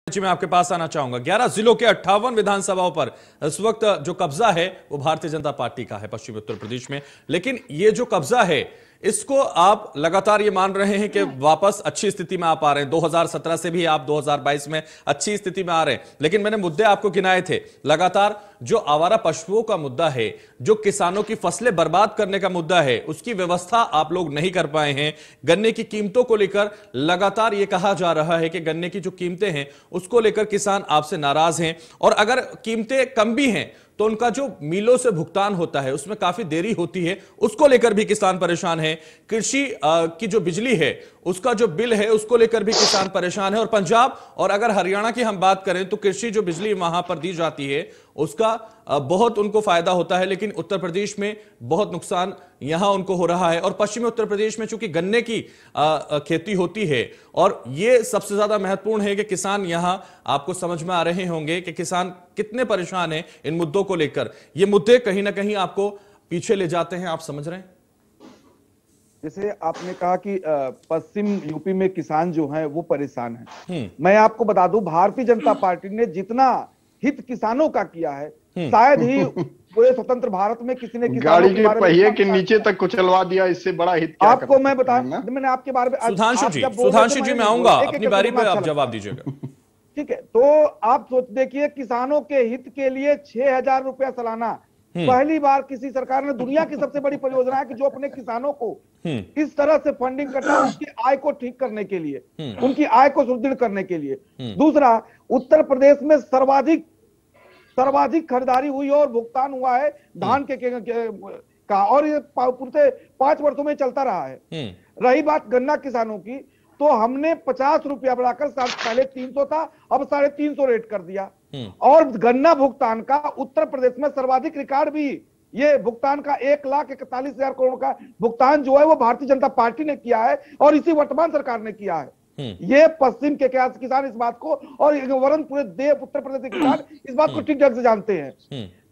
जी मैं आपके पास आना चाहूंगा। 11 जिलों के 58 विधानसभाओं पर इस वक्त जो कब्जा है वो भारतीय जनता पार्टी का है पश्चिमी उत्तर प्रदेश में। लेकिन ये जो कब्जा है इसको आप लगातार ये मान रहे हैं कि वापस अच्छी स्थिति में आप आ रहे हैं। 2017 से भी आप 2022 में अच्छी स्थिति में आ रहे हैं। लेकिन मैंने मुद्दे आपको गिनाए थे, लगातार जो आवारा पशुओं का मुद्दा है, जो किसानों की फसलें बर्बाद करने का मुद्दा है, उसकी व्यवस्था आप लोग नहीं कर पाए हैं। गन्ने की कीमतों को लेकर लगातार यह कहा जा रहा है कि गन्ने की जो कीमतें हैं उसको लेकर किसान आपसे नाराज हैं, और अगर कीमतें कम भी हैं तो उनका जो मिलों से भुगतान होता है उसमें काफी देरी होती है, उसको लेकर भी किसान परेशान है। कृषि की जो बिजली है उसका जो बिल है उसको लेकर भी किसान परेशान है। और पंजाब और अगर हरियाणा की हम बात करें तो कृषि जो बिजली वहां पर दी जाती है उसका बहुत उनको फायदा होता है, लेकिन उत्तर प्रदेश में बहुत नुकसान यहां उनको हो रहा है। और पश्चिमी उत्तर प्रदेश में चूंकि गन्ने की खेती होती है, और यह सबसे ज्यादा महत्वपूर्ण है कि किसान यहां आपको समझ में आ रहे होंगे कि किसान कितने परेशान हैं इन मुद्दों को लेकर। ये मुद्दे कहीं ना कहीं आपको पीछे ले जाते हैं, आप समझ रहे हैं। जैसे आपने कहा कि पश्चिम यूपी में किसान जो हैं वो परेशान हैं। मैं आपको बता दूं, भारतीय जनता पार्टी ने जितना हित किसानों का किया है शायद ही पूरे स्वतंत्र भारत में किसी ने गाड़ी के पहिए के नीचे तक कुचलवा दिया। इससे बड़ा हित क्या आपको मैं बता, मैंने आपके बारे में सुधांशु जी मैं आऊंगा अपनी बारी पे, आप जवाब दीजिएगा। ठीक है, तो आप सोच देखिए, किसानों के हित के लिए 6,000 रुपया सालाना पहली बार किसी सरकार ने, दुनिया की सबसे बड़ी परियोजना है कि जो अपने किसानों को इस तरह से फंडिंग करता है उनकी आय को ठीक करने के लिए, उनकी आय को सुदृढ़ करने के लिए। दूसरा, उत्तर प्रदेश में सर्वाधिक खरीदारी हुई और भुगतान हुआ है धान का, और ये पूरे 5 वर्षों में चलता रहा है। रही बात गन्ना किसानों की, तो हमने 50 रुपया बढ़ाकर, पहले 300 था, अब 350 रेट कर दिया। और गन्ना भुगतान का उत्तर प्रदेश में सर्वाधिक रिकॉर्ड भी, ये भुगतान का 1,41,000 करोड़ का भुगतान जो है वो भारतीय जनता पार्टी ने किया है और इसी वर्तमान सरकार ने किया है। ये पश्चिम के किसान इस बात को, और वरन पूरे उत्तर प्रदेश के किसान इस बात को ठीक ढंग से जानते हैं।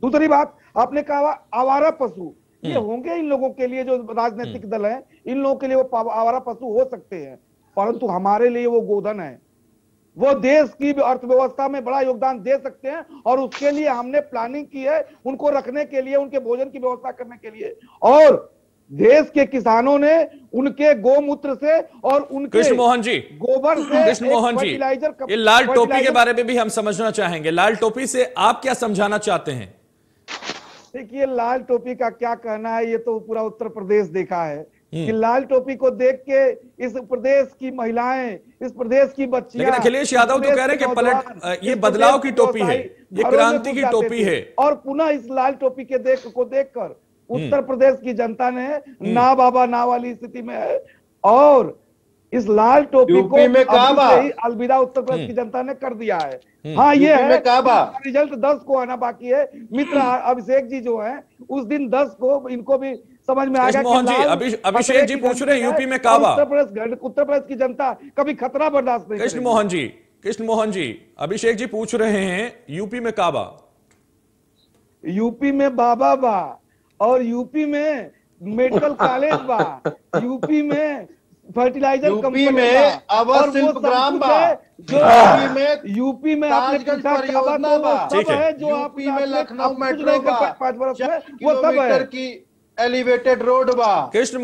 दूसरी बात, आपने कहा आवारा पशु, ये होंगे इन लोगों के लिए, जो राजनीतिक दल है इन लोगों के लिए वो आवारा पशु हो सकते हैं, परंतु हमारे लिए वो गोधन है। वो देश की अर्थव्यवस्था में बड़ा योगदान दे सकते हैं, और उसके लिए हमने प्लानिंग की है, उनको रखने के लिए, उनके भोजन की व्यवस्था करने के लिए। और देश के किसानों ने उनके गोमूत्र से और उनके कृष्ण मोहन जी, गोबर से, कृष्ण मोहन जी, ये लाल टोपी के बारे में भी हम समझना चाहेंगे। लाल टोपी से आप क्या समझाना चाहते हैं? देखिए, लाल टोपी का क्या कहना है, ये तो पूरा उत्तर प्रदेश देखा है कि लाल टोपी को देख के इस प्रदेश की महिलाएं, इस प्रदेश की बच्चियां, लेकिन अखिलेश यादव तो कह रहे हैं कि पलट, ये बदलाव की टोपी है, ये क्रांति की टोपी है। और पुनः इस लाल टोपी के देखकर उत्तर प्रदेश की जनता ने ना बाबा ना वाली स्थिति में है, और इस लाल टोपी को ही अलविदा उत्तर प्रदेश की जनता ने कर दिया है। हाँ, ये है, रिजल्ट 10 को आना बाकी है। मित्र अभिषेक जी जो है, उस दिन 10 को इनको भी समझ में आ गया। मोहन जी, अभिषेक जी पूछ रहे हैं यूपी में काबा, उत्तर प्रदेश की जनता कभी खतरा बर्दाश्त नहीं। कृष्ण मोहन जी, अभिषेक जी पूछ रहे हैं यूपी में काबा, यूपी में बाबा बा, और यूपी में मेडिकल कॉलेज बा, यूपी में फर्टिलाइजर कंपनी में अवर शिल्पग्राम बा, जो यूपी में आपने पूछा सब है, जो यूपी में लखनऊ मेट्रो का 5 वर्ष में वो सब है की एलिवेटेड रोड बा। कृष्ण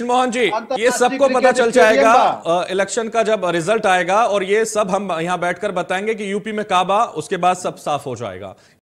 मोहन जी, ये सबको पता चल जाएगा इलेक्शन का जब रिजल्ट आएगा, और ये सब हम यहां बैठकर बताएंगे कि यूपी में काबा, उसके बाद सब साफ हो जाएगा।